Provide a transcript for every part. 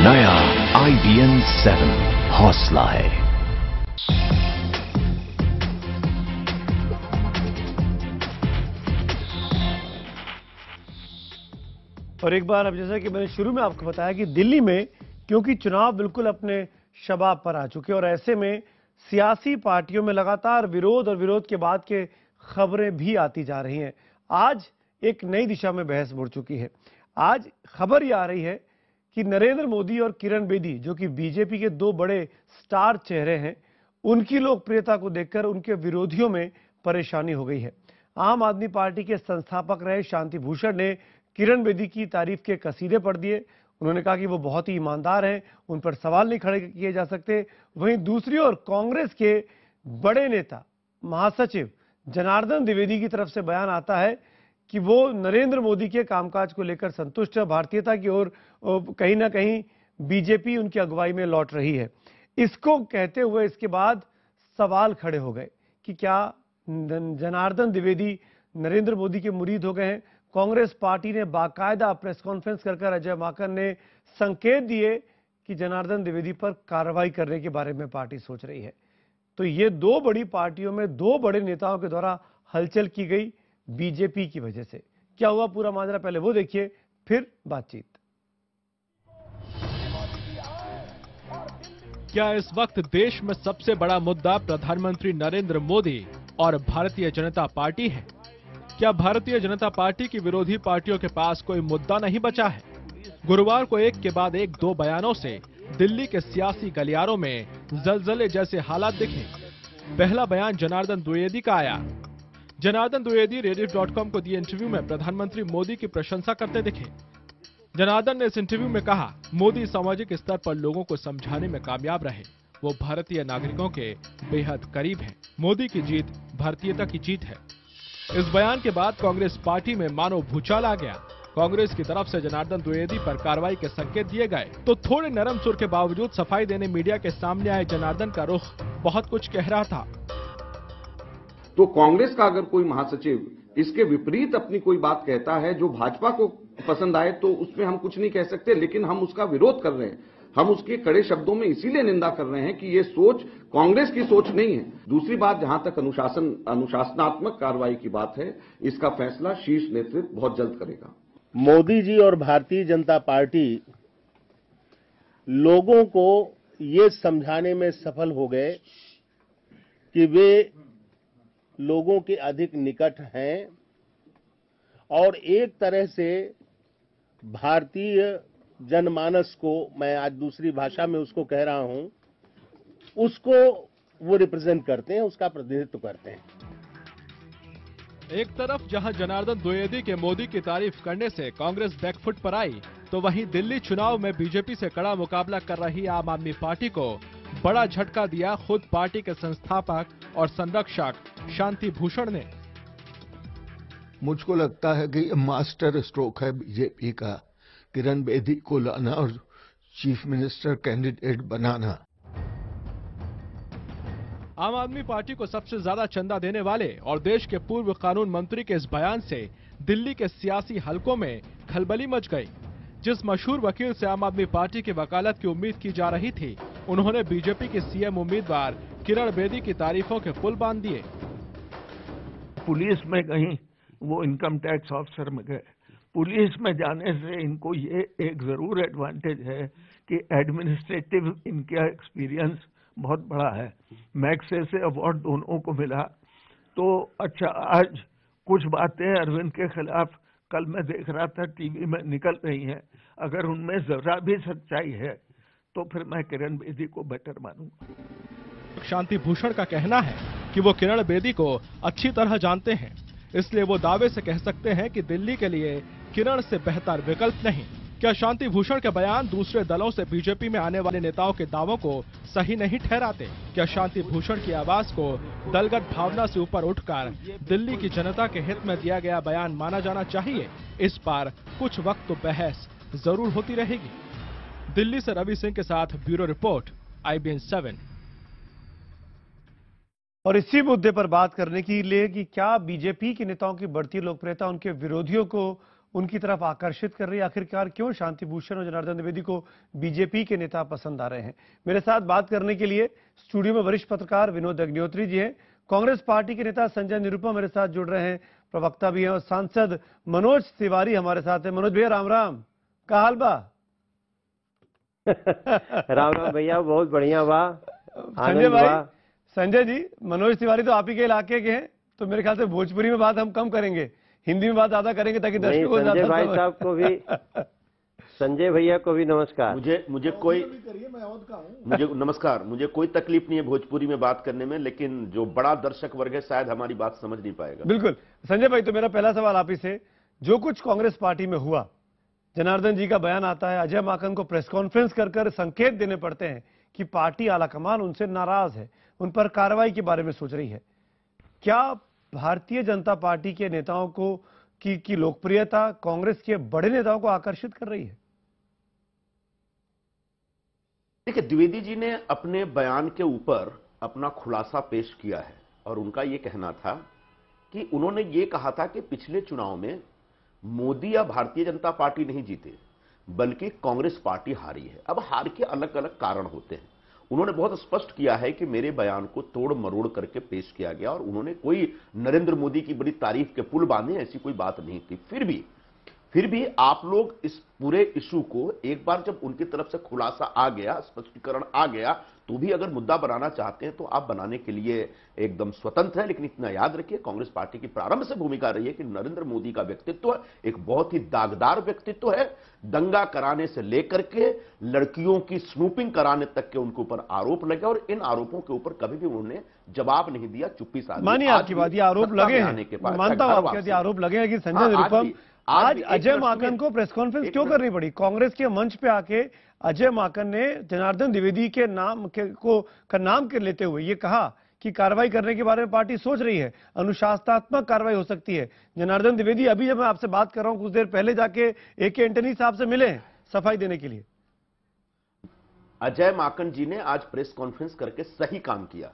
नया IBM 7 हौसला है। और एक बार अब जैसा कि मैंने शुरू में आपको बताया कि दिल्ली में क्योंकि चुनाव बिल्कुल अपने शबाब पर आ चुके और ऐसे में सियासी पार्टियों में लगातार विरोध और विरोध के बाद के खबरें भी आती जा रही हैं। आज एक नई दिशा में बहस मुड़ चुकी है। आज खबर यह आ रही है कि नरेंद्र मोदी और किरण बेदी, जो कि बीजेपी के दो बड़े स्टार चेहरे हैं, उनकी लोकप्रियता को देखकर उनके विरोधियों में परेशानी हो गई है। आम आदमी पार्टी के संस्थापक रहे शांति भूषण ने किरण बेदी की तारीफ के कसीदे पढ़ दिए। उन्होंने कहा कि वो बहुत ही ईमानदार हैं, उन पर सवाल नहीं खड़े किए जा सकते। वहीं दूसरी ओर कांग्रेस के बड़े नेता महासचिव जनार्दन द्विवेदी की तरफ से बयान आता है कि वो नरेंद्र मोदी के कामकाज को लेकर संतुष्ट है। भारतीयता की ओर कहीं ना कहीं बीजेपी उनकी अगुवाई में लौट रही है। इसको कहते हुए इसके बाद सवाल खड़े हो गए कि क्या जनार्दन द्विवेदी नरेंद्र मोदी के मुरीद हो गए हैं। कांग्रेस पार्टी ने बाकायदा प्रेस कॉन्फ्रेंस कर अजय माकन ने संकेत दिए कि जनार्दन द्विवेदी पर कार्रवाई करने के बारे में पार्टी सोच रही है। तो ये दो बड़ी पार्टियों में दो बड़े नेताओं के द्वारा हलचल की गई बीजेपी की वजह से। क्या हुआ पूरा माजरा, पहले वो देखिए फिर बातचीत। क्या इस वक्त देश में सबसे बड़ा मुद्दा प्रधानमंत्री नरेंद्र मोदी और भारतीय जनता पार्टी है? क्या भारतीय जनता पार्टी की विरोधी पार्टियों के पास कोई मुद्दा नहीं बचा है? गुरुवार को एक के बाद एक दो बयानों से दिल्ली के सियासी गलियारों में जलजले जैसे हालात दिखे। पहला बयान जनार्दन द्विवेदी का आया। जनार्दन द्विवेदी rediff.com को दिए इंटरव्यू में प्रधानमंत्री मोदी की प्रशंसा करते दिखे। जनार्दन ने इस इंटरव्यू में कहा, मोदी सामाजिक स्तर पर लोगों को समझाने में कामयाब रहे। वो भारतीय नागरिकों के बेहद करीब हैं। मोदी की जीत भारतीयता की जीत है। इस बयान के बाद कांग्रेस पार्टी में मानो भूचाल आ गया। कांग्रेस की तरफ से जनार्दन द्विवेदी पर कार्रवाई के संकेत दिए गए तो थोड़े नरम सुर के बावजूद सफाई देने मीडिया के सामने आए जनार्दन का रुख बहुत कुछ कह रहा था। तो कांग्रेस का अगर कोई महासचिव इसके विपरीत अपनी कोई बात कहता है जो भाजपा को पसंद आए तो उसमें हम कुछ नहीं कह सकते, लेकिन हम उसका विरोध कर रहे हैं। हम उसके कड़े शब्दों में इसीलिए निंदा कर रहे हैं कि ये सोच कांग्रेस की सोच नहीं है। दूसरी बात, जहां तक अनुशासनात्मक कार्रवाई की बात है, इसका फैसला शीर्ष नेतृत्व बहुत जल्द करेगा। मोदी जी और भारतीय जनता पार्टी लोगों को ये समझाने में सफल हो गए कि वे लोगों के अधिक निकट हैं और एक तरह से भारतीय जनमानस को, मैं आज दूसरी भाषा में उसको कह रहा हूं, उसको वो रिप्रेजेंट करते हैं, उसका प्रतिनिधित्व करते हैं। एक तरफ जहां जनार्दन द्विवेदी के मोदी की तारीफ करने से कांग्रेस बैकफुट पर आई, तो वहीं दिल्ली चुनाव में बीजेपी से कड़ा मुकाबला कर रही आम आदमी पार्टी को बड़ा झटका दिया खुद पार्टी के संस्थापक और संरक्षक शांति भूषण ने। मुझको लगता है कि ये मास्टर स्ट्रोक है बीजेपी का, किरण बेदी को लाना और चीफ मिनिस्टर कैंडिडेट बनाना। आम आदमी पार्टी को सबसे ज्यादा चंदा देने वाले और देश के पूर्व कानून मंत्री के इस बयान से दिल्ली के सियासी हलकों में खलबली मच गई। जिस मशहूर वकील से आम आदमी पार्टी की वकालत की उम्मीद की जा रही थी, उन्होंने बीजेपी के सीएम उम्मीदवार किरण बेदी की तारीफों के पुल बांध दिए। पुलिस में कहीं वो इनकम टैक्स ऑफिसर में गए। पुलिस में जाने से इनको ये एक जरूर एडवांटेज है कि एडमिनिस्ट्रेटिव इनका एक्सपीरियंस बहुत बड़ा है। मैग्सेसे अवार्ड दोनों को मिला। तो अच्छा, आज कुछ बातें अरविंद के खिलाफ कल मैं देख रहा था टीवी में निकल रही हैं, अगर उनमें जरा भी सच्चाई है तो फिर मैं किरण बेदी को बेटर मानूंगा। शांति भूषण का कहना है कि वो किरण बेदी को अच्छी तरह जानते हैं, इसलिए वो दावे से कह सकते हैं कि दिल्ली के लिए किरण से बेहतर विकल्प नहीं। क्या शांति भूषण के बयान दूसरे दलों से बीजेपी में आने वाले नेताओं के दावों को सही नहीं ठहराते? क्या शांति भूषण की आवाज को दलगत भावना से ऊपर उठकर दिल्ली की जनता के हित में दिया गया बयान माना जाना चाहिए? इस पर कुछ वक्त तो बहस जरूर होती रहेगी। दिल्ली से रवि सिंह के साथ ब्यूरो रिपोर्ट, IBN 7। और इसी मुद्दे पर बात करने के लिए कि क्या बीजेपी के नेताओं की बढ़ती लोकप्रियता उनके विरोधियों को उनकी तरफ आकर्षित कर रही है? आखिरकार क्यों शांति भूषण और जनार्दन द्विवेदी को बीजेपी के नेता पसंद आ रहे हैं? मेरे साथ बात करने के लिए स्टूडियो में वरिष्ठ पत्रकार विनोद अग्निहोत्री जी हैं, कांग्रेस पार्टी के नेता संजय निरुपम मेरे साथ जुड़ रहे हैं, प्रवक्ता भी हैं, और सांसद मनोज तिवारी हमारे साथ हैं। मनोज भैया राम राम, का हाल बा? राम राम भैया, बहुत बढ़िया बा। संजय भाई, संजय जी, मनोज तिवारी तो आप ही के इलाके के हैं, तो मेरे ख्याल से भोजपुरी में बात हम कम करेंगे, हिंदी में बात ज्यादा करेंगे ताकि दर्शकों को संजय भाई साहब को भी, संजय भैया को भी नमस्कार। मुझे कोई तकलीफ नहीं है भोजपुरी में बात करने में, लेकिन जो बड़ा दर्शक वर्ग है शायद हमारी बात समझ नहीं पाएगा। बिल्कुल संजय भाई, तो मेरा पहला सवाल आप ही से, जो कुछ कांग्रेस पार्टी में हुआ, जनार्दन जी का बयान आता है, अजय माकन को प्रेस कॉन्फ्रेंस कर संकेत देने पड़ते हैं कि पार्टी आलाकमान उनसे नाराज है, उन पर कार्रवाई के बारे में सोच रही है। क्या भारतीय जनता पार्टी के नेताओं को की लोकप्रियता कांग्रेस के बड़े नेताओं को आकर्षित कर रही है? देखिए, द्विवेदी जी ने अपने बयान के ऊपर अपना खुलासा पेश किया है और उनका यह कहना था कि उन्होंने ये कहा था कि पिछले चुनाव में मोदी या भारतीय जनता पार्टी नहीं जीते, बल्कि कांग्रेस पार्टी हारी है। अब हार के अलग अलग कारण होते हैं। उन्होंने बहुत स्पष्ट किया है कि मेरे बयान को तोड़ मरोड़ करके पेश किया गया और उन्होंने कोई नरेंद्र मोदी की बड़ी तारीफ के पुल बांधे, ऐसी कोई बात नहीं थी। फिर भी आप लोग इस पूरे इशू को एक बार जब उनकी तरफ से खुलासा आ गया, स्पष्टीकरण आ गया, तो भी अगर मुद्दा बनाना चाहते हैं तो आप बनाने के लिए एकदम स्वतंत्र है। लेकिन इतना याद रखिए, कांग्रेस पार्टी की प्रारंभ से भूमिका रही है कि नरेंद्र मोदी का व्यक्तित्व एक बहुत ही दागदार व्यक्तित्व है। दंगा कराने से लेकर के लड़कियों की स्नूपिंग कराने तक के उनके ऊपर आरोप लगे और इन आरोपों के ऊपर कभी भी उन्होंने जवाब नहीं दिया, चुप्पी साधी। मानिए आपकी बात, ये आरोप लगे हैं, मानता हूं आपके आरोप लगे हैं कि संजय निरुपम, आज अजय माकन को प्रेस कॉन्फ्रेंस क्यों करनी पड़ी? कांग्रेस के मंच पे आके अजय माकन ने जनार्दन द्विवेदी के नाम का नाम के लेते हुए ये कहा कि कार्रवाई करने के बारे में पार्टी सोच रही है, अनुशासनात्मक कार्रवाई हो सकती है। जनार्दन द्विवेदी अभी जब मैं आपसे बात कर रहा हूं, कुछ देर पहले जाके ए.के. एंटनी साहब से मिले सफाई देने के लिए। अजय माकन जी ने आज प्रेस कॉन्फ्रेंस करके सही काम किया,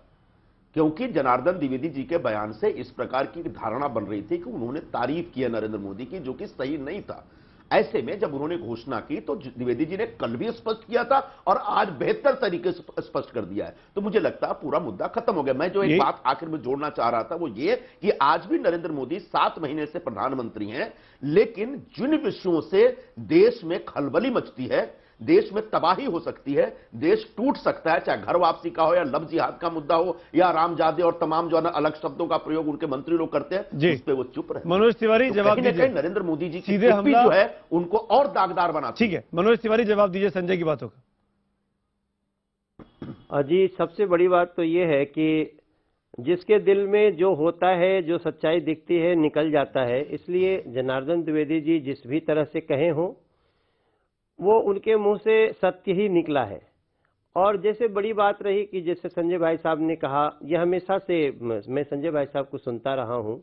क्योंकि जनार्दन द्विवेदी जी के बयान से इस प्रकार की धारणा बन रही थी कि उन्होंने तारीफ की है नरेंद्र मोदी की, जो कि सही नहीं था। ऐसे में जब उन्होंने घोषणा की तो द्विवेदी जी ने कल भी स्पष्ट किया था और आज बेहतर तरीके से स्पष्ट कर दिया है। तो मुझे लगता है पूरा मुद्दा खत्म हो गया। मैं जो एक बात आखिर में जोड़ना चाह रहा था वो ये कि आज भी नरेंद्र मोदी 7 महीने से प्रधानमंत्री हैं, लेकिन जिन विषयों से देश में खलबली मचती है, देश में तबाही हो सकती है, देश टूट सकता है, चाहे घर वापसी का हो या लव जिहाद का मुद्दा हो या रामजादे और तमाम जो अलग शब्दों का प्रयोग उनके मंत्री लोग करते हैं, उस पे वो चुप रहे। मनोज तिवारी जवाब दीजिए। नरेंद्र मोदी जी की टिप्पणी जो है उनको और दागदार बनाती है। ठीक है, मनोज तिवारी जवाब दीजिए संजय की बातों का। जी, सबसे बड़ी बात तो ये है कि जिसके दिल में जो होता है, जो सच्चाई दिखती है, निकल जाता है। इसलिए जनार्दन द्विवेदी जी जिस भी तरह से कहे हों, वो उनके मुंह से सत्य ही निकला है। और जैसे बड़ी बात रही कि जैसे संजय भाई साहब ने कहा, यह हमेशा से मैं संजय भाई साहब को सुनता रहा हूं,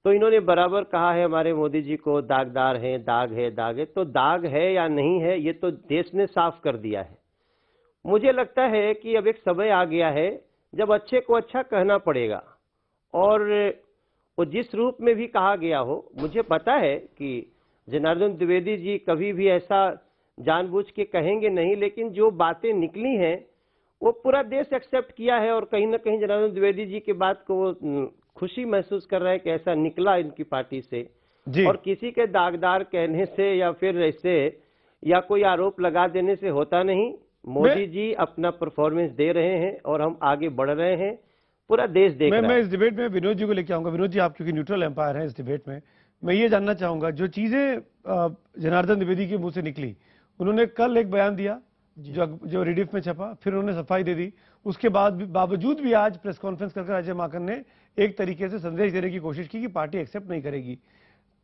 तो इन्होंने बराबर कहा है हमारे मोदी जी को दागदार हैं, दाग है। तो दाग है या नहीं है, ये तो देश ने साफ कर दिया है। मुझे लगता है कि अब एक समय आ गया है जब अच्छे को अच्छा कहना पड़ेगा, और वो जिस रूप में भी कहा गया हो। मुझे पता है कि जनार्दन द्विवेदी जी कभी भी ऐसा जानबूझ के कहेंगे नहीं, लेकिन जो बातें निकली हैं वो पूरा देश एक्सेप्ट किया है और कहीं ना कहीं जनार्दन द्विवेदी जी की बात को वो खुशी महसूस कर रहा है कि ऐसा निकला इनकी पार्टी से। और किसी के दागदार कहने से या फिर ऐसे या कोई आरोप लगा देने से होता नहीं। मोदी जी अपना परफॉर्मेंस दे रहे हैं और हम आगे बढ़ रहे हैं, पूरा देश देख रहा है। मैं इस डिबेट में विनोद जी को लेकर आऊंगा। विनोद जी, आप क्योंकि न्यूट्रल एम्पायर हैं इस डिबेट में, मैं ये जानना चाहूंगा, जो चीजें जनार्दन द्विवेदी के मुंह से निकली, उन्होंने कल एक बयान दिया जो रीडिफ में छपा, फिर उन्होंने सफाई दे दी, उसके बावजूद भी आज प्रेस कॉन्फ्रेंस कर अजय माकन ने एक तरीके से संदेश देने की कोशिश की कि पार्टी एक्सेप्ट नहीं करेगी।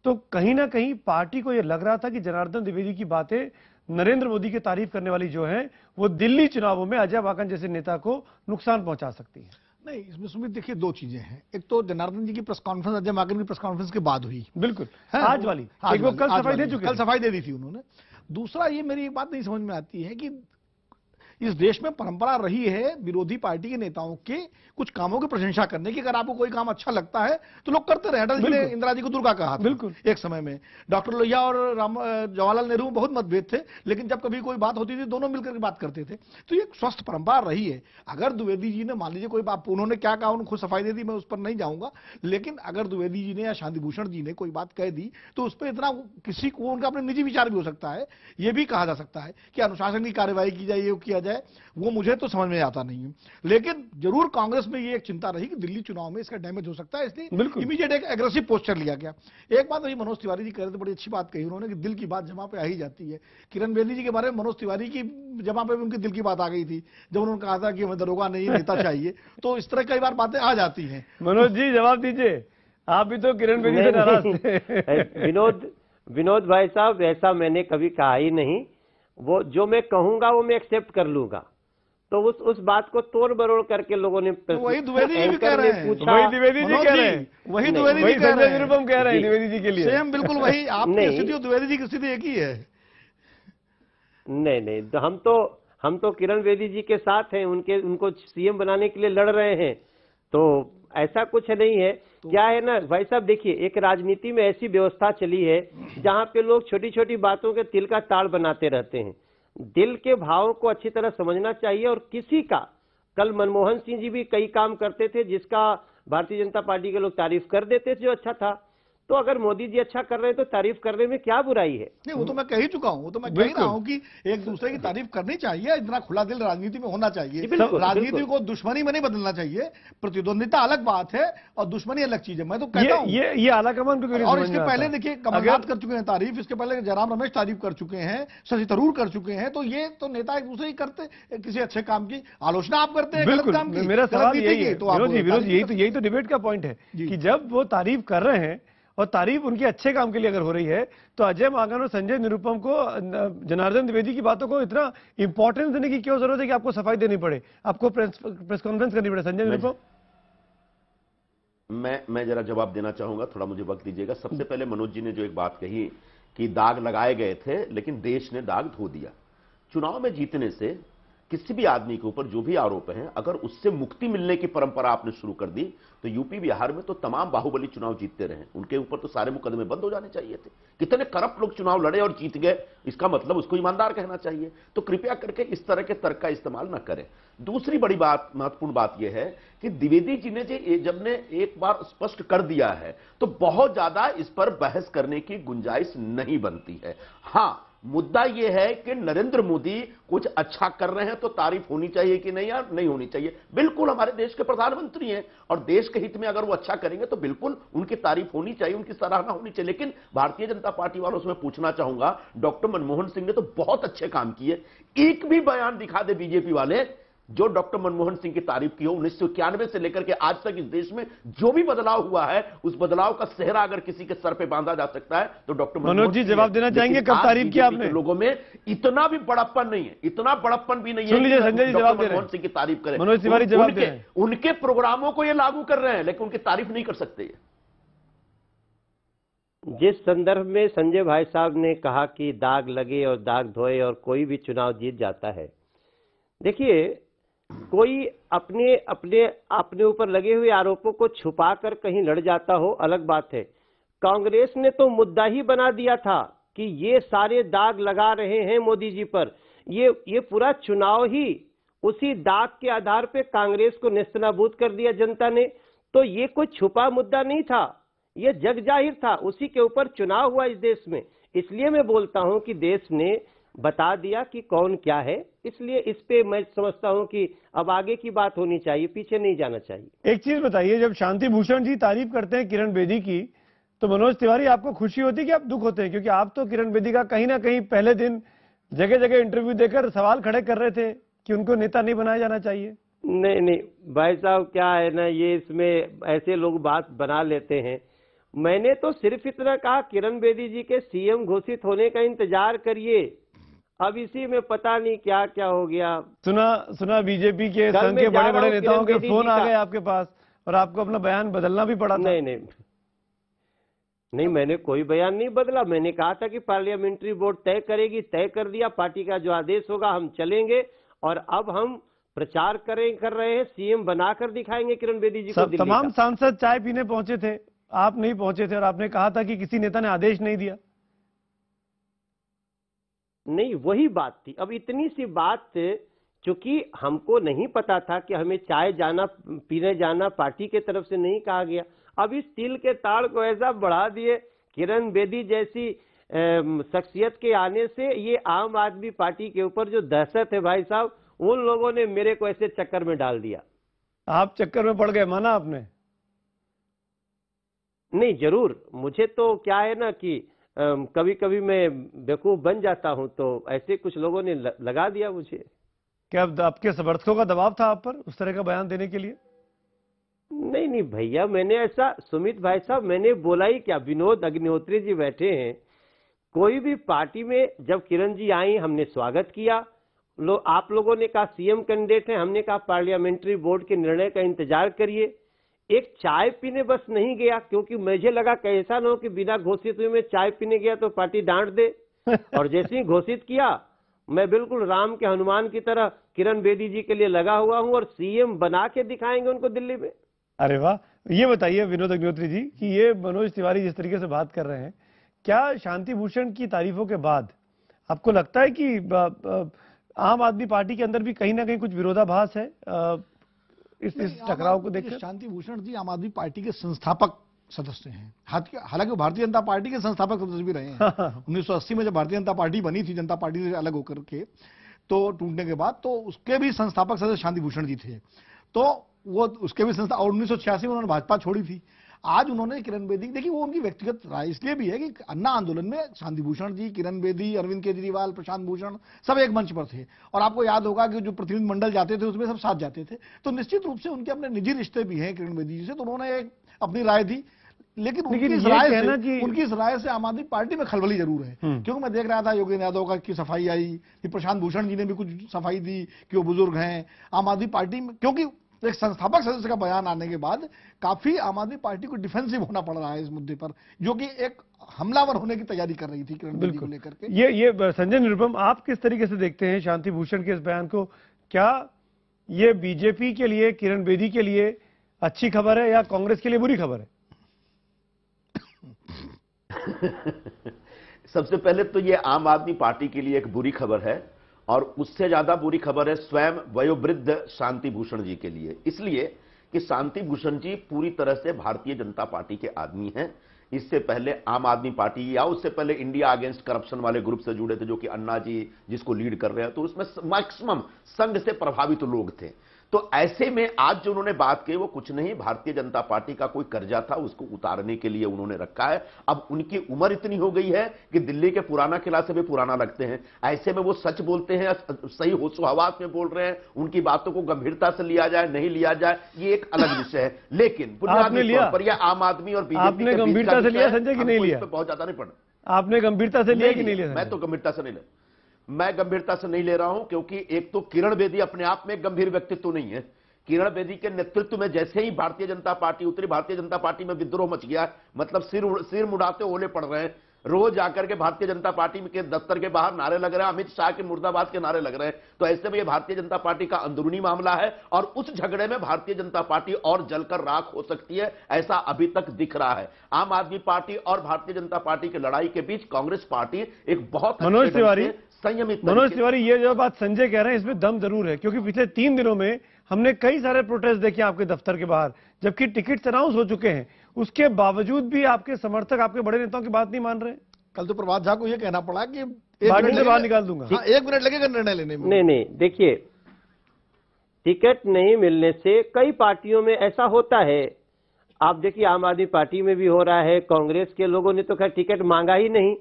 तो कहीं ना कहीं पार्टी को यह लग रहा था कि जनार्दन द्विवेदी की बातें नरेंद्र मोदी की तारीफ करने वाली जो है वो दिल्ली चुनावों में अजय माकन जैसे नेता को नुकसान पहुंचा सकती है। नहीं, इसमें सुमित देखिए, दो चीजें हैं। एक तो जनार्दन जी की प्रेस कॉन्फ्रेंस अजय माकन की प्रेस कॉन्फ्रेंस के बाद हुई, बिल्कुल आज वाली, वो कल सफाई दे चुके, कल सफाई दे दी थी उन्होंने। दूसरा, ये मेरी एक बात नहीं समझ में आती है कि इस देश में परंपरा रही है विरोधी पार्टी के नेताओं के कुछ कामों की प्रशंसा करने की। अगर आपको कोई काम अच्छा लगता है तो लोग करते रहे। अटल जी ने इंदिरा जी को दुर्गा कहा था बिल्कुल एक समय में। डॉक्टर लोहिया और जवाहरलाल नेहरू में बहुत मतभेद थे, लेकिन जब कभी कोई बात होती थी दोनों मिलकर बात करते थे। तो ये स्वस्थ परंपरा रही है। अगर द्विवेदी जी ने मान लीजिए कोई बात, उन्होंने क्या कहा उन्होंने खुद सफाई दे दी, मैं उस पर नहीं जाऊंगा, लेकिन अगर द्विवेदी जी ने या शांति भूषण जी ने कोई बात कह दी तो उस पर इतना किसी को उनका अपने निजी विचार भी हो सकता है। यह भी कहा जा सकता है कि अनुशासन की कार्रवाई की जाए, ये किया जाए, वो मुझे तो समझ में आता नहीं है। लेकिन जरूर कांग्रेस में ये एक चिंता रही कि दिल्ली चुनाव में इसका डैमेज हो सकता है, इसलिए इमीडिएट एक एग्रेसिव पोस्चर लिया गया। एक बात अभी मनोज तिवारी जी कह रहे थे, बड़ी अच्छी बात कही उन्होंने कि दिल की बात जमा पे आ ही जाती है। किरण बेदी जी के बारे में मनोज तिवारी की जमा पे भी उनकी दिल की बात आ गई थी जब उन्होंने कहा था कि हमें दरोगा नहीं नेता चाहिए। तो इस तरह कई बार बातें आ जाती हैं। मनोज जी जवाब दीजिए, आप भी तो किरण बेदी से नाराज थे। विनोद भाई साहब, ऐसा मैंने कभी कहा ही नहीं। वो जो मैं कहूंगा वो मैं एक्सेप्ट कर लूंगा। तो उस बात को तोड़ मरोड़ करके लोगों ने वही द्विवेदी जी भी कह रहे हैं, वही द्विवेदी जी कह रहे हैं, वही द्विवेदी जी कह रहे हैं, निरुपम कह रहे हैं द्विवेदी जी के लिए सेम बिल्कुल वही। आपकी स्थिति और द्विवेदी जी की स्थिति एक ही है। नहीं, हम तो किरण बेदी जी के साथ हैं, उनको सीएम बनाने के लिए लड़ रहे हैं। तो ऐसा कुछ नहीं है। क्या है ना भाई साहब, देखिए एक राजनीति में ऐसी व्यवस्था चली है जहां पे लोग छोटी छोटी बातों के तिल का ताड़ बनाते रहते हैं। दिल के भावों को अच्छी तरह समझना चाहिए। और किसी का, कल मनमोहन सिंह जी भी कई काम करते थे जिसका भारतीय जनता पार्टी के लोग तारीफ कर देते थे, जो अच्छा था। तो अगर मोदी जी अच्छा कर रहे हैं तो तारीफ करने में क्या बुराई है? नहीं, वो तो मैं कह ही चुका हूं, वो तो मैं कह ही रहा हूं कि एक दूसरे की तारीफ करनी चाहिए, इतना खुला दिल राजनीति में होना चाहिए। राजनीति को दुश्मनी में नहीं बदलना चाहिए। प्रतिद्वंदिता अलग बात है और दुश्मनी अलग चीज है। मैं तो कहता हूं ये आलाकमान को और इसके पहले देखिए कमलनाथ कर चुके हैं तारीफ, इसके पहले जयराम रमेश तारीफ कर चुके हैं, शशि थरूर कर चुके हैं। तो ये तो नेता एक दूसरे ही करते, किसी अच्छे काम की आलोचना आप करते हैं, गलत काम की। मेरा सवाल यही है, यही तो डिबेट का पॉइंट है कि जब वो तारीफ कर रहे हैं और तारीफ उनके अच्छे काम के लिए अगर हो रही है तो अजय माकन और संजय निरुपम को, जनार्दन द्विवेदी की बातों को इतना इंपॉर्टेंस देने की क्यों जरूरत है कि आपको सफाई देनी पड़े, आपको प्रेस कॉन्फ्रेंस करनी पड़े? संजय निरुपम, मैं जरा जवाब देना चाहूंगा, थोड़ा मुझे वक्त दीजिएगा। सबसे पहले मनोज जी ने जो एक बात कही कि दाग लगाए गए थे लेकिन देश ने दाग धो दिया। चुनाव में जीतने से किसी भी आदमी के ऊपर जो भी आरोप हैं, अगर उससे मुक्ति मिलने की परंपरा आपने शुरू कर दी तो यूपी बिहार में तो तमाम बाहुबली चुनाव जीतते रहे, उनके ऊपर तो सारे मुकदमे बंद हो जाने चाहिए थे। कितने करप्ट लोग चुनाव लड़े और जीत गए, इसका मतलब उसको ईमानदार कहना चाहिए। तो कृपया करके इस तरह के तर्क का इस्तेमाल न करें। दूसरी बड़ी बात, महत्वपूर्ण बात यह है कि द्विवेदी जी ने जब ने एक बार स्पष्ट कर दिया है तो बहुत ज्यादा इस पर बहस करने की गुंजाइश नहीं बनती है। हां, मुद्दा यह है कि नरेंद्र मोदी कुछ अच्छा कर रहे हैं तो तारीफ होनी चाहिए कि नहीं यार, नहीं होनी चाहिए। बिल्कुल हमारे देश के प्रधानमंत्री हैं और देश के हित में अगर वो अच्छा करेंगे तो बिल्कुल उनकी तारीफ होनी चाहिए, उनकी सराहना होनी चाहिए। लेकिन भारतीय जनता पार्टी वालों से मैं पूछना चाहूंगा, डॉक्टर मनमोहन सिंह ने तो बहुत अच्छे काम किए। एक भी बयान दिखा दे बीजेपी वाले जो डॉक्टर मनमोहन सिंह की तारीफ की हो। 1991 से लेकर के आज तक इस देश में जो भी बदलाव हुआ है, उस बदलाव का सेहरा अगर किसी के सर पे बांधा जा सकता है तो डॉक्टर मनोज जी जवाब देना चाहेंगे, कब तारीफ की आपने? लोगों में इतना भी बड़प्पन नहीं है, इतना बड़प्पन भी नहीं है। सुन लीजिए, संजय जी जवाब दे रहे हैं, मनमोहन सिंह की तारीफ करें। मनोज तिवारी जवाब दे रहे हैं। उनके प्रोग्रामों को ये लागू कर रहे हैं लेकिन उनकी तारीफ नहीं कर सकते। जिस संदर्भ में संजय भाई साहब ने कहा कि दाग लगे और दाग धोए और कोई भी चुनाव जीत जाता है, देखिए कोई अपने ऊपर लगे हुए आरोपों को छुपाकर कहीं लड़ जाता हो अलग बात है। कांग्रेस ने तो मुद्दा ही बना दिया था कि ये सारे दाग लगा रहे हैं मोदी जी पर। ये पूरा चुनाव ही उसी दाग के आधार पे कांग्रेस को नेस्तनाबूद कर दिया जनता ने। तो ये कोई छुपा मुद्दा नहीं था, ये जग जाहिर था। उसी के ऊपर चुनाव हुआ इस देश में। इसलिए मैं बोलता हूं कि देश ने बता दिया कि कौन क्या है। इसलिए इस पे मैं समझता हूं कि अब आगे की बात होनी चाहिए, पीछे नहीं जाना चाहिए। एक चीज बताइए, जब शांति भूषण जी तारीफ करते हैं किरण बेदी की तो मनोज तिवारी आपको खुशी होती है कि आप दुख होते हैं? क्योंकि आप तो किरण बेदी का कहीं ना कहीं पहले दिन जगह जगह इंटरव्यू देकर सवाल खड़े कर रहे थे कि उनको नेता नहीं बनाया जाना चाहिए। नहीं भाई साहब, क्या है ना, ये इसमें ऐसे लोग बात बना लेते हैं। मैंने तो सिर्फ इतना कहा किरण बेदी जी के सीएम घोषित होने का इंतजार करिए। अब इसी में पता नहीं क्या क्या हो गया। सुना बीजेपी के संघ के बड़े बड़े नेताओं के फोन आ गए आपके पास और आपको अपना बयान बदलना भी पड़ा था। नहीं, मैंने कोई बयान नहीं बदला। मैंने कहा था कि पार्लियामेंट्री बोर्ड तय करेगी, तय कर दिया। पार्टी का जो आदेश होगा हम चलेंगे और अब हम प्रचार कर रहे हैं, सीएम बनाकर दिखाएंगे किरण बेदी जी को। तमाम सांसद चाय पीने पहुंचे थे, आप नहीं पहुंचे थे और आपने कहा था कि किसी नेता ने आदेश नहीं दिया। नहीं, वही बात थी। अब इतनी सी बात, चूंकि हमको नहीं पता था कि हमें चाय जाना पीने जाना पार्टी के तरफ से नहीं कहा गया। अब इस तिल के ताड़ को ऐसा बढ़ा दिए, किरण बेदी जैसी शख्सियत के आने से ये आम आदमी पार्टी के ऊपर जो दहशत है भाई साहब, उन लोगों ने मेरे को ऐसे चक्कर में डाल दिया। आप चक्कर में पड़ गए, माना आपने? नहीं, जरूर। मुझे तो क्या है ना कि कभी कभी मैं बेवकूफ बन जाता हूं, तो ऐसे कुछ लोगों ने लगा दिया मुझे। क्या आपके समर्थकों का दबाव था आप पर उस तरह का बयान देने के लिए? नहीं नहीं भैया, मैंने ऐसा, सुमित भाई साहब, मैंने बोला ही क्या। विनोद अग्निहोत्री जी बैठे हैं, कोई भी पार्टी में जब किरण जी आई हमने स्वागत किया। आप लोगों ने कहा सीएम कैंडिडेट है, हमने कहा पार्लियामेंट्री बोर्ड के निर्णय का इंतजार करिए। एक चाय पीने बस नहीं गया, क्योंकि मुझे लगा कैसा ना हो कि बिना घोषित हुए मैं चाय पीने गया तो पार्टी डांट दे। और जैसे ही घोषित किया, मैं बिल्कुल राम के हनुमान की तरह किरण बेदी जी के लिए लगा हुआ हूं और सीएम बना के दिखाएंगे उनको दिल्ली में। अरे वाह! ये बताइए विनोद अग्निहोत्री जी कि ये मनोज तिवारी जिस तरीके से बात कर रहे हैं, क्या शांति भूषण की तारीफों के बाद आपको लगता है कि आम आदमी पार्टी के अंदर भी कहीं ना कहीं कुछ विरोधाभास है इस टकराव को देखकर? शांति भूषण जी आम आदमी पार्टी के संस्थापक सदस्य हैं। हालांकि वो भारतीय जनता पार्टी के संस्थापक सदस्य भी रहे हैं। 1980 में जब भारतीय जनता पार्टी बनी थी, जनता पार्टी से अलग होकर के, तो टूटने के बाद, तो उसके भी संस्थापक सदस्य शांति भूषण जी थे। तो वो उसके भी संस्था, और 1986 में उन्होंने भाजपा छोड़ी थी। आज उन्होंने किरण बेदी, देखिए वो उनकी व्यक्तिगत राय इसलिए भी है कि अन्ना आंदोलन में शांति भूषण जी, किरण बेदी, अरविंद केजरीवाल, प्रशांत भूषण सब एक मंच पर थे। और आपको याद होगा कि जो प्रतिनिधि मंडल जाते थे उसमें सब साथ जाते थे। तो निश्चित रूप से उनके अपने निजी रिश्ते भी हैं किरण बेदी जी से, तो उन्होंने एक अपनी राय दी। लेकिन उनकी इस राय से आम आदमी पार्टी में खलबली जरूर है। क्योंकि मैं देख रहा था योगेंद्र यादव का की सफाई आई, प्रशांत भूषण जी ने भी कुछ सफाई दी कि वो बुजुर्ग हैं आम आदमी पार्टी में। क्योंकि एक संस्थापक सदस्य का बयान आने के बाद काफी आम आदमी पार्टी को डिफेंसिव होना पड़ रहा है इस मुद्दे पर, जो कि एक हमलावर होने की तैयारी कर रही थी किरण बेदी को लेकर के। ये संजय निरुपम, आप किस तरीके से देखते हैं शांति भूषण के इस बयान को? क्या ये बीजेपी के लिए, किरण बेदी के लिए अच्छी खबर है या कांग्रेस के लिए बुरी खबर है? सबसे पहले तो ये आम आदमी पार्टी के लिए एक बुरी खबर है, और उससे ज्यादा बुरी खबर है स्वयं वयोवृद्ध शांति भूषण जी के लिए। इसलिए कि शांति भूषण जी पूरी तरह से भारतीय जनता पार्टी के आदमी हैं। इससे पहले आम आदमी पार्टी या उससे पहले इंडिया अगेंस्ट करप्शन वाले ग्रुप से जुड़े थे, जो कि अन्ना जी जिसको लीड कर रहे हैं, तो उसमें मैक्सिमम संघ से प्रभावित लोग थे। तो ऐसे में आज जो उन्होंने बात की वो कुछ नहीं, भारतीय जनता पार्टी का कोई कर्जा था उसको उतारने के लिए उन्होंने रखा है। अब उनकी उम्र इतनी हो गई है कि दिल्ली के पुराना किला से भी पुराना लगते हैं। ऐसे में वो सच बोलते हैं, सही होशो हवास में बोल रहे हैं, उनकी बातों को गंभीरता से लिया जाए नहीं लिया जाए ये एक अलग विषय है। लेकिन बुनियादी तौर पर यह आम आदमी और बीजेपी के गंभीरता से लिया संजय की नहीं लिया? बहुत ज्यादा नहीं पड़ा। आपने गंभीरता से लिया कि नहीं लिया? मैं तो गंभीरता से नहीं ले, मैं गंभीरता से नहीं ले रहा हूं, क्योंकि एक तो किरण बेदी अपने आप में एक गंभीर व्यक्तित्व नहीं है। किरण बेदी के नेतृत्व में जैसे ही भारतीय जनता पार्टी उतरी, भारतीय जनता पार्टी में विद्रोह मच गया। मतलब सिर मुड़ाते ओले पड़ रहे हैं। रोज आकर के भारतीय जनता पार्टी के दफ्तर के बाहर नारे लग रहे हैं, अमित शाह के मुर्दाबाद के नारे लग रहे हैं। तो ऐसे में ये भारतीय जनता पार्टी का अंदरूनी मामला है, और उस झगड़े में भारतीय जनता पार्टी और जलकर राख हो सकती है, ऐसा अभी तक दिख रहा है। आम आदमी पार्टी और भारतीय जनता पार्टी की लड़ाई के बीच कांग्रेस पार्टी एक बहुत मनोज तिवारी, संयमित ये जो बात संजय कह रहे हैं इसमें दम जरूर है, क्योंकि पिछले 3 दिनों में हमने कई सारे प्रोटेस्ट देखे आपके दफ्तर के बाहर, जबकि टिकट अनाउंस हो चुके हैं, उसके बावजूद भी आपके समर्थक आपके बड़े नेताओं की बात नहीं मान रहे। कल तो प्रभात झा को यह कहना पड़ा कि पार्टी से बाहर निकाल दूंगा। 1 मिनट लगेगा निर्णय लेने में। नहीं, देखिए, टिकट नहीं मिलने से कई पार्टियों में ऐसा होता है। आप देखिए आम आदमी पार्टी में भी हो रहा है, कांग्रेस के लोगों ने तो खैर टिकट मांगा ही नहीं।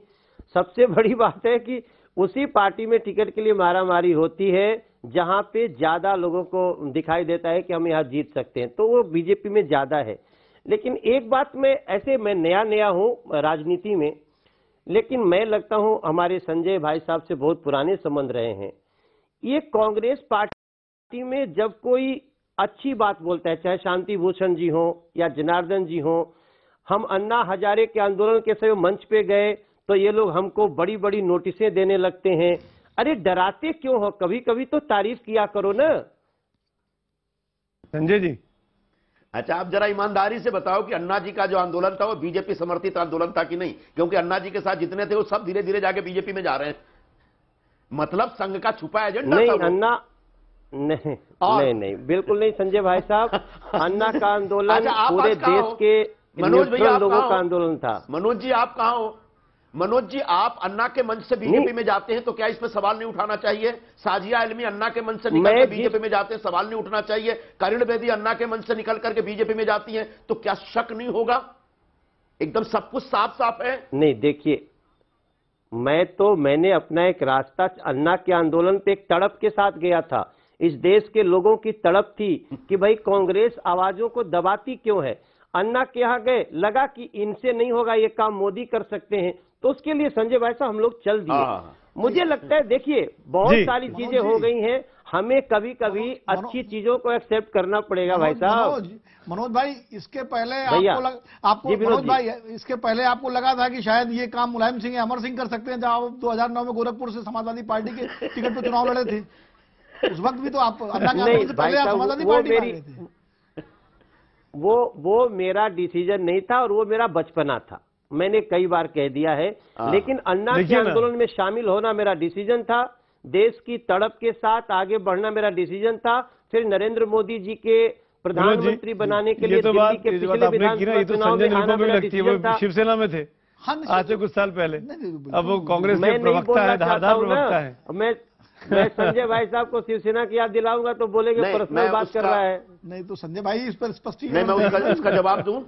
सबसे बड़ी बात है कि उसी पार्टी में टिकट के लिए मारामारी होती है जहां पे ज्यादा लोगों को दिखाई देता है कि हम यहां जीत सकते हैं, तो वो बीजेपी में ज्यादा है। लेकिन एक बात में, ऐसे मैं नया हूं राजनीति में, लेकिन मैं लगता हूं हमारे संजय भाई साहब से बहुत पुराने संबंध रहे हैं। ये कांग्रेस पार्टी में जब कोई अच्छी बात बोलता है, चाहे शांति भूषण जी हो या जनार्दन जी हो, हम अन्ना हजारे के आंदोलन के समय मंच पे गए तो ये लोग हमको बड़ी बड़ी नोटिसें देने लगते हैं। अरे डराते क्यों हो, कभी कभी तो तारीफ किया करो ना। संजय जी, अच्छा आप जरा ईमानदारी से बताओ कि अन्ना जी का जो आंदोलन था वो बीजेपी समर्थित आंदोलन था कि नहीं, क्योंकि अन्ना जी के साथ जितने थे वो सब धीरे धीरे जाके बीजेपी में जा रहे हैं, मतलब संघ का छुपा एजेंडा नहीं था अन्ना नहीं नहीं बिल्कुल नहीं संजय भाई साहब, अन्ना का आंदोलन अच्छा, पूरे देश के मनोज भैया लोगों का आंदोलन था। मनोज जी आप कहां हो? मनोज जी आप अन्ना के मंच से बीजेपी में जाते हैं तो क्या इस पर सवाल नहीं उठाना चाहिए? साजिया इल्मी अन्ना के मंच से निकल कर बीजेपी में जाते हैं, सवाल नहीं उठना चाहिए? करीण बेदी अन्ना के मंच से निकल करके बीजेपी में जाती हैं तो क्या शक नहीं होगा? एकदम सब कुछ साफ साफ है। नहीं देखिए, मैंने अपना एक रास्ता अन्ना के आंदोलन पे एक तड़प के साथ गया था। इस देश के लोगों की तड़प थी कि भाई कांग्रेस आवाजों को दबाती क्यों है। अन्ना के यहाँ गए, लगा कि इनसे नहीं होगा ये काम, मोदी कर सकते हैं, तो उसके लिए संजय भाई साहब हम लोग चल दिए। मुझे लगता है देखिए बहुत सारी चीजें हो गई हैं, हमें कभी कभी अच्छी चीजों को एक्सेप्ट करना पड़ेगा भाई साहब। मनोज भाई, इसके पहले आपको मनोज भाई, इसके पहले आपको लगा था कि शायद ये काम मुलायम सिंह या अमर सिंह कर सकते हैं, जब आप 2009 में गोरखपुर से समाजवादी पार्टी के टिकट पर चुनाव लड़े थे, उस वक्त भी तो आप नहीं भाई साहब, वो मेरा डिसीजन नहीं था और वो मेरा बचपना था, मैंने कई बार कह दिया है। लेकिन अन्ना के आंदोलन में शामिल होना मेरा डिसीजन था, देश की तड़प के साथ आगे बढ़ना मेरा डिसीजन था। फिर नरेंद्र मोदी जी के प्रधानमंत्री बनाने के लिए दिल्ली के पिछले विधानसभा चुनाव में आना मेरा डिसीजन था। शिवसेना में थे आज से कुछ साल पहले, अब वो कांग्रेस के प्रवक्ता है, धारदार प्रवक्ता है। मैं संजय भाई साहब को शिवसेना की याद दिलाऊंगा तो बोलेंगे पर्सनल बात कर रहा है। नहीं तो संजय भाई इस पर स्पष्टीकरण, नहीं मैं उसका जवाब दूं।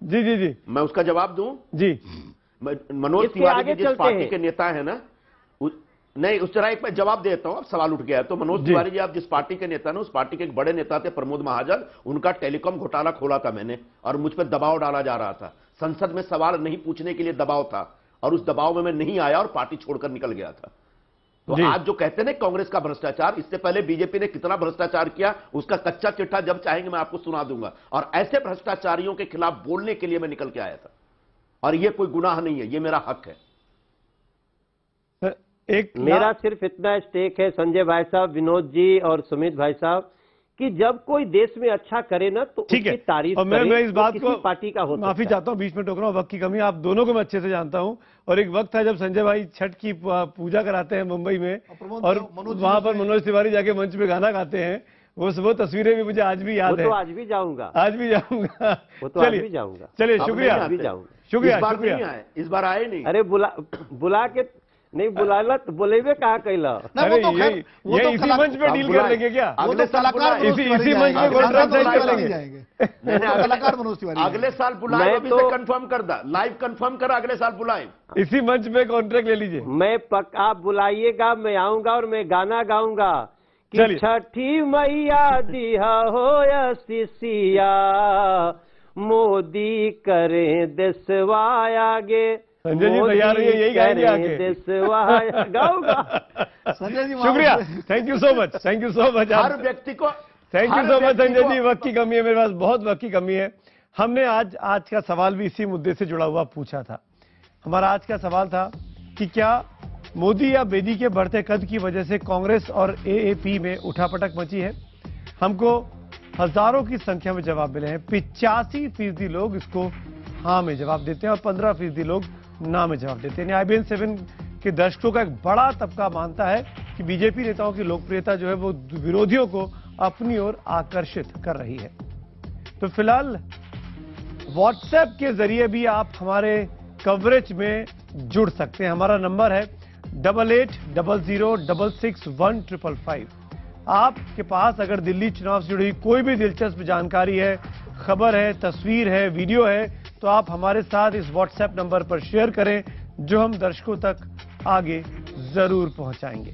जी जी जी, मैं उसका जवाब दूं जी। मनोज तिवारी जिस पार्टी के नेता है ना, नहीं उस तरह एक मैं जवाब देता हूं, अब सवाल उठ गया है तो मनोज तिवारी जी आप जिस पार्टी के नेता ना, उस पार्टी के एक बड़े नेता थे प्रमोद महाजन, उनका टेलीकॉम घोटाला खोला था मैंने और मुझ पर दबाव डाला जा रहा था, संसद में सवाल नहीं पूछने के लिए दबाव था और उस दबाव में मैं नहीं आया और पार्टी छोड़कर निकल गया था। तो आज जो कहते हैं कांग्रेस का भ्रष्टाचार, इससे पहले बीजेपी ने कितना भ्रष्टाचार किया उसका कच्चा चिट्ठा जब चाहेंगे मैं आपको सुना दूंगा, और ऐसे भ्रष्टाचारियों के खिलाफ बोलने के लिए मैं निकल के आया था और ये कोई गुनाह नहीं है, ये मेरा हक है। मेरा सिर्फ इतना स्टेक है संजय भाई साहब, विनोद जी और सुमित भाई साहब, कि जब कोई देश में अच्छा करे ना तो उसकी तारीफ और मैं इस बात को पार्टी का होता, माफी चाहता हूं बीच में टोक रहा हूं, वक्त की कमी, आप दोनों को मैं अच्छे से जानता हूं। और एक वक्त था जब संजय भाई छठ की पूजा कराते हैं मुंबई में और वहां पर मनोज तिवारी जाके मंच पे गाना गाते हैं, वो तस्वीरें भी मुझे आज भी याद है। तो आज भी जाऊंगा, आज भी जाऊंगा, चलिए जाऊंगा, चलिए शुक्रिया, शुक्रिया। इस बार आए नहीं, अरे बुला के नहीं बुलाना तो बोलेबे कहा कैला। अरे ये इसी मंच पे डील कर लेंगे क्या? अगले साल इसी मंच पे कॉन्ट्रैक्ट साइन कर लेंगे। अगले साल बुलाए, अभी से कंफर्म कर दा, लाइव कंफर्म कर, अगले साल बुलाए, इसी मंच पे कॉन्ट्रैक्ट ले लीजिए। मैं आप बुलाइएगा, मैं आऊंगा और मैं गाना गाऊंगा कि छठी मैया दिया हो सिसिया, मोदी करे देशवाया आगे। संजय जी तैयार है, यही गाएंगे आके। संजय जी शुक्रिया, thank you so much, thank you so much. हर व्यक्ति को thank you so much Sanjay ji, वक्त की कमी है, मेरे पास बहुत वक्त की कमी है। हमने आज का सवाल भी इसी मुद्दे से जुड़ा हुआ पूछा था। हमारा आज का सवाल था कि क्या मोदी या बेदी के बढ़ते कद की वजह से कांग्रेस और एएपी में उठापटक मची है? हमको हजारों की संख्या में जवाब मिले हैं। 85% लोग इसको हाँ में जवाब देते हैं और 15% लोग ना में जवाब देते हैं। IBN 7 के दर्शकों का एक बड़ा तबका मानता है कि बीजेपी नेताओं की लोकप्रियता जो है वो विरोधियों को अपनी ओर आकर्षित कर रही है। तो फिलहाल व्हाट्सएप के जरिए भी आप हमारे कवरेज में जुड़ सकते हैं। हमारा नंबर है 8800661555। आपके पास अगर दिल्ली चुनाव से जुड़ी कोई भी दिलचस्प जानकारी है, खबर है, तस्वीर है, वीडियो है, तो आप हमारे साथ इस व्हाट्सएप नंबर पर शेयर करें, जो हम दर्शकों तक आगे जरूर पहुंचाएंगे।